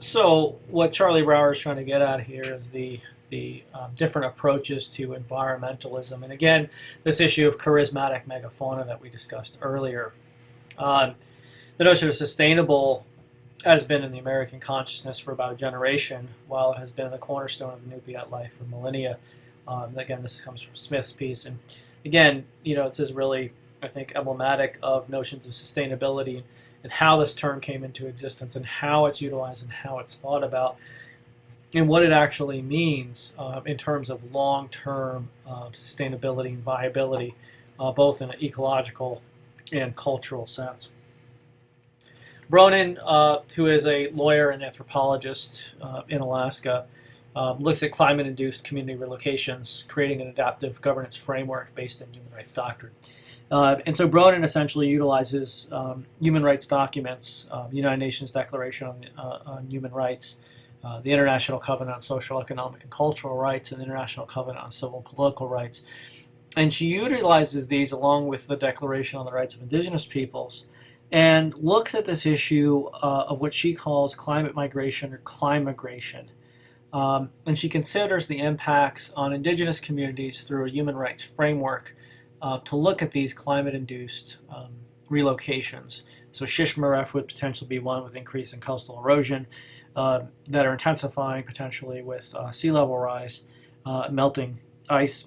So what Charlie Brower is trying to get at here is the different approaches to environmentalism, and again, this issue of charismatic megafauna that we discussed earlier. Um, the notion of sustainable has been in the American consciousness for about a generation, while it has been the cornerstone of Inupiat life for millennia. Again, this comes from Smith's piece, and again, this is really, I think, emblematic of notions of sustainability and how this term came into existence and how it's utilized and how it's thought about and what it actually means in terms of long-term sustainability and viability, both in an ecological and cultural sense. Bronin, who is a lawyer and anthropologist in Alaska, looks at climate-induced community relocations, creating an adaptive governance framework based in human rights doctrine. And so Bronin essentially utilizes human rights documents, the United Nations Declaration on Human Rights, the International Covenant on Social, Economic, and Cultural Rights, and the International Covenant on Civil and Political Rights. And she utilizes these along with the Declaration on the Rights of Indigenous Peoples and looks at this issue of what she calls climate migration or climigration. And she considers the impacts on indigenous communities through a human rights framework to look at these climate-induced relocations. So Shishmaref would potentially be one with increase in coastal erosion that are intensifying potentially with sea level rise, melting ice,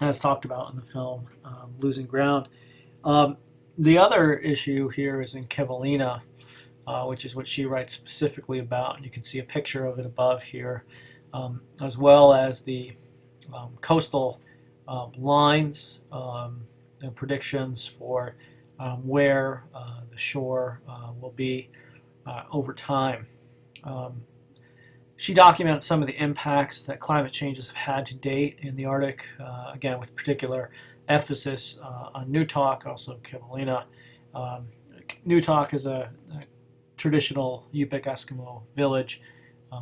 as talked about in the film Losing Ground. The other issue here is in Kivalina, which is what she writes specifically about, and you can see a picture of it above here, as well as the coastal lines and predictions for where the shore will be over time. She documents some of the impacts that climate changes have had to date in the Arctic, again with particular emphasis on Nutok, also Kivalina. Nutok is a traditional Yupik Eskimo village,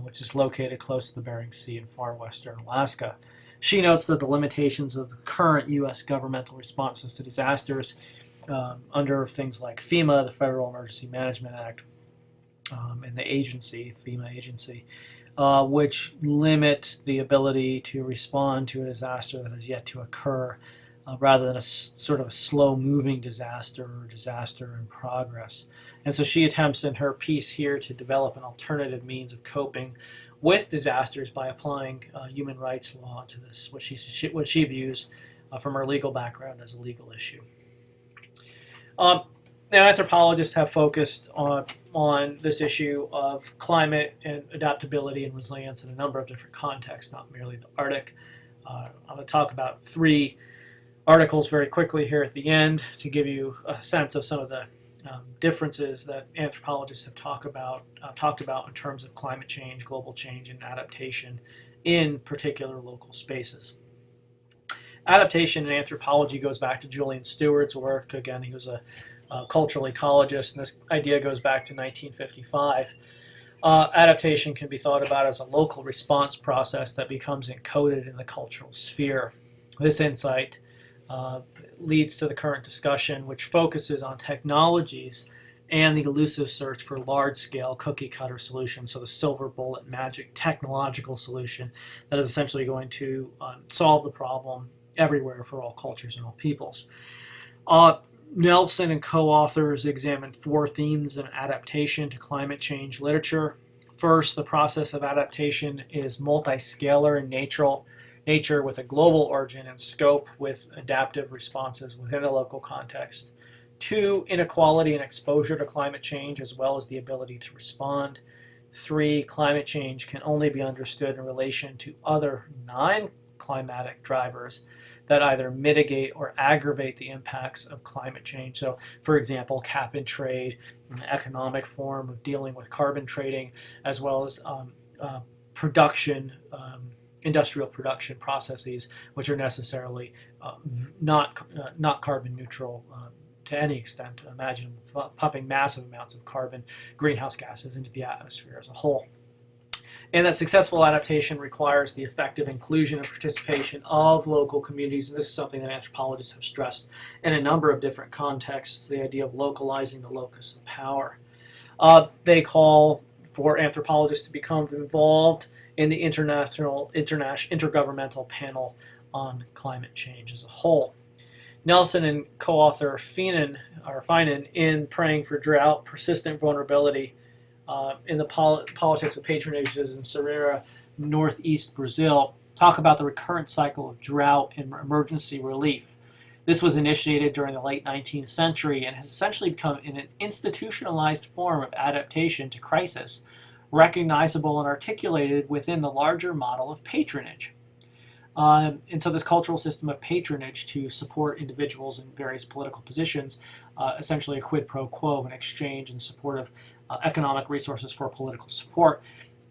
which is located close to the Bering Sea in far western Alaska. She notes that the limitations of the current U.S. governmental responses to disasters under things like FEMA, the Federal Emergency Management Act, and the agency, FEMA agency, which limit the ability to respond to a disaster that has yet to occur, rather than a sort of a slow-moving disaster or disaster in progress. And so she attempts in her piece here to develop an alternative means of coping with disasters by applying human rights law to this, what she views from her legal background as a legal issue. Now, anthropologists have focused on this issue of climate and adaptability and resilience in a number of different contexts, not merely the Arctic. I'm going to talk about 3 articles very quickly here at the end to give you a sense of some of the differences that anthropologists have talked about in terms of climate change, global change, and adaptation in particular local spaces. Adaptation in anthropology goes back to Julian Stewart's work. Again, he was a cultural ecologist, and this idea goes back to 1955. Adaptation can be thought about as a local response process that becomes encoded in the cultural sphere. This insight leads to the current discussion, which focuses on technologies and the elusive search for large-scale cookie-cutter solutions, so the silver bullet magic technological solution that is essentially going to solve the problem everywhere for all cultures and all peoples. Nelson and co-authors examined 4 themes in adaptation to climate change literature. First, the process of adaptation is multiscalar in nature with a global origin and scope with adaptive responses within a local context. 2, inequality and exposure to climate change as well as the ability to respond. 3, climate change can only be understood in relation to other non-climatic drivers that either mitigate or aggravate the impacts of climate change. So, for example, cap and trade, an economic form of dealing with carbon trading, as well as production, industrial production processes, which are necessarily not carbon neutral to any extent. Imagine pumping massive amounts of carbon, greenhouse gases into the atmosphere as a whole. And that successful adaptation requires the effective inclusion and participation of local communities. And this is something that anthropologists have stressed in a number of different contexts, the idea of localizing the locus of power. They call for anthropologists to become involved in the intergovernmental panel on climate change as a whole. Nelson and co-author Finan in Praying for Drought, Persistent Vulnerability in the Politics of Patronages in Ceará, Northeast Brazil, talk about the recurrent cycle of drought and emergency relief. This was initiated during the late 19th century and has essentially become an institutionalized form of adaptation to crisis, recognizable and articulated within the larger model of patronage. And so this cultural system of patronage to support individuals in various political positions, essentially a quid pro quo, an exchange in support of economic resources for political support.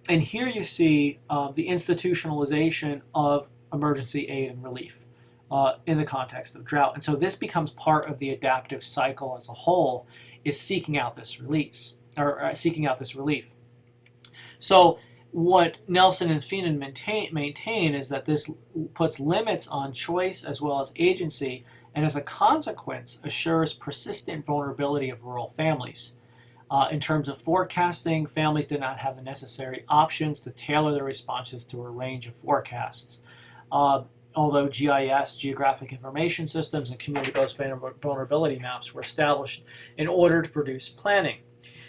And here you see the institutionalization of emergency aid and relief in the context of drought. And so this becomes part of the adaptive cycle as a whole, is seeking out this relief. So what Nelson and Finan maintain is that this puts limits on choice as well as agency, and as a consequence assures persistent vulnerability of rural families. In terms of forecasting, families did not have the necessary options to tailor their responses to a range of forecasts. Although GIS, Geographic Information Systems, and community-based vulnerability maps were established in order to produce planning.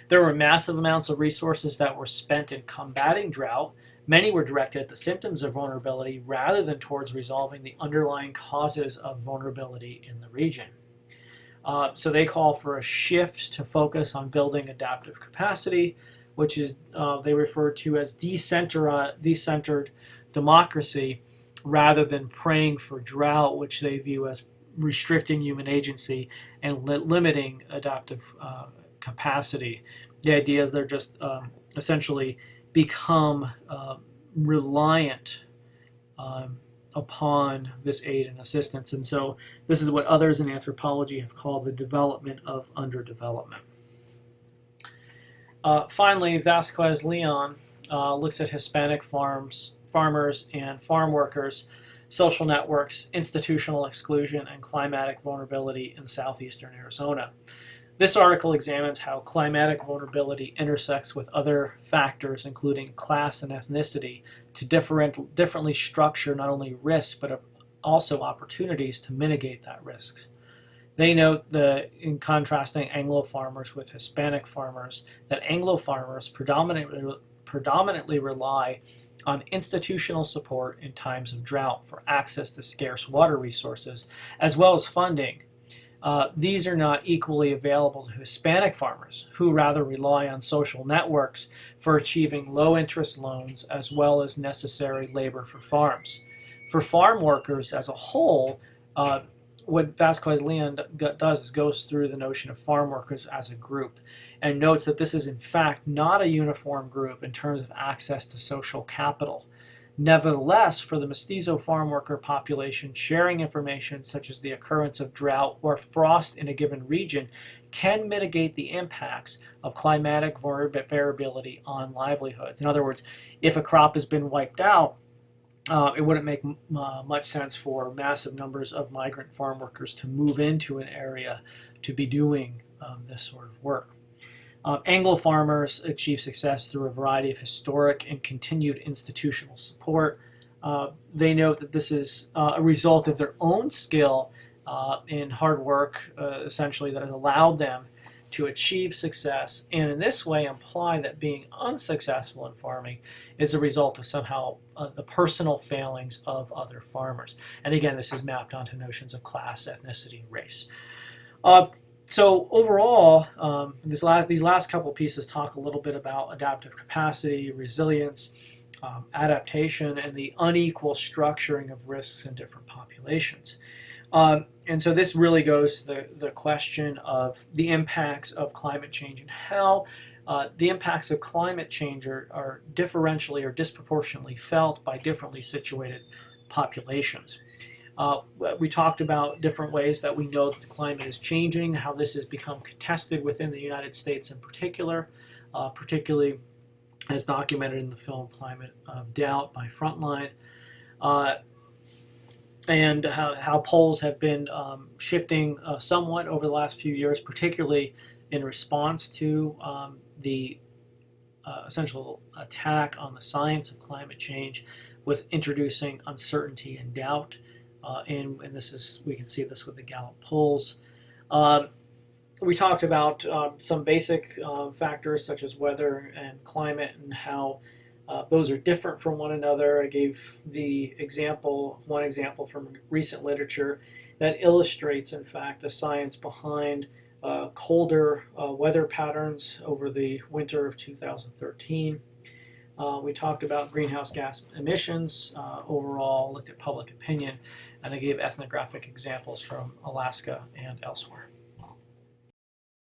There were massive amounts of resources that were spent in combating drought. Many were directed at the symptoms of vulnerability rather than towards resolving the underlying causes of vulnerability in the region. So they call for a shift to focus on building adaptive capacity, which is they refer to as decentered democracy, rather than praying for drought, which they view as restricting human agency and limiting adaptive capacity. The idea is they're just essentially become reliant upon this aid and assistance. And so this is what others in anthropology have called the development of underdevelopment. Finally, Vasquez Leon looks at Hispanic farmers and farm workers, social networks, institutional exclusion, and climatic vulnerability in southeastern Arizona. This article examines how climatic vulnerability intersects with other factors, including class and ethnicity, to differently structure not only risk, but also opportunities to mitigate that risk. They note that in contrasting Anglo farmers with Hispanic farmers, that Anglo farmers predominantly rely on institutional support in times of drought for access to scarce water resources, as well as funding. These are not equally available to Hispanic farmers, who rather rely on social networks for achieving low-interest loans as well as necessary labor for farms. For farm workers as a whole, what Vasquez Leon does is goes through the notion of farm workers as a group and notes that this is in fact not a uniform group in terms of access to social capital. Nevertheless, for the mestizo farm worker population, sharing information such as the occurrence of drought or frost in a given region can mitigate the impacts of climatic variability on livelihoods. In other words, if a crop has been wiped out, it wouldn't make much sense for massive numbers of migrant farm workers to move into an area to be doing this sort of work. Anglo farmers achieve success through a variety of historic and continued institutional support. They note that this is a result of their own skill in hard work, essentially, that has allowed them to achieve success, and in this way imply that being unsuccessful in farming is a result of somehow the personal failings of other farmers. And again, this is mapped onto notions of class, ethnicity, and race. So overall, these last couple pieces talk a little bit about adaptive capacity, resilience, adaptation, and the unequal structuring of risks in different populations. And so this really goes to the question of the impacts of climate change and how the impacts of climate change are differentially or disproportionately felt by differently situated populations. We talked about different ways that we know that the climate is changing, how this has become contested within the United States in particular, particularly as documented in the film Climate of Doubt by Frontline, and how polls have been shifting somewhat over the last few years, particularly in response to the essential attack on the science of climate change with introducing uncertainty and doubt. And we can see this with the Gallup polls. We talked about some basic factors such as weather and climate and how those are different from one another. I gave one example from recent literature that illustrates, in fact, the science behind colder weather patterns over the winter of 2013. We talked about greenhouse gas emissions overall, looked at public opinion, and I gave ethnographic examples from Alaska and elsewhere.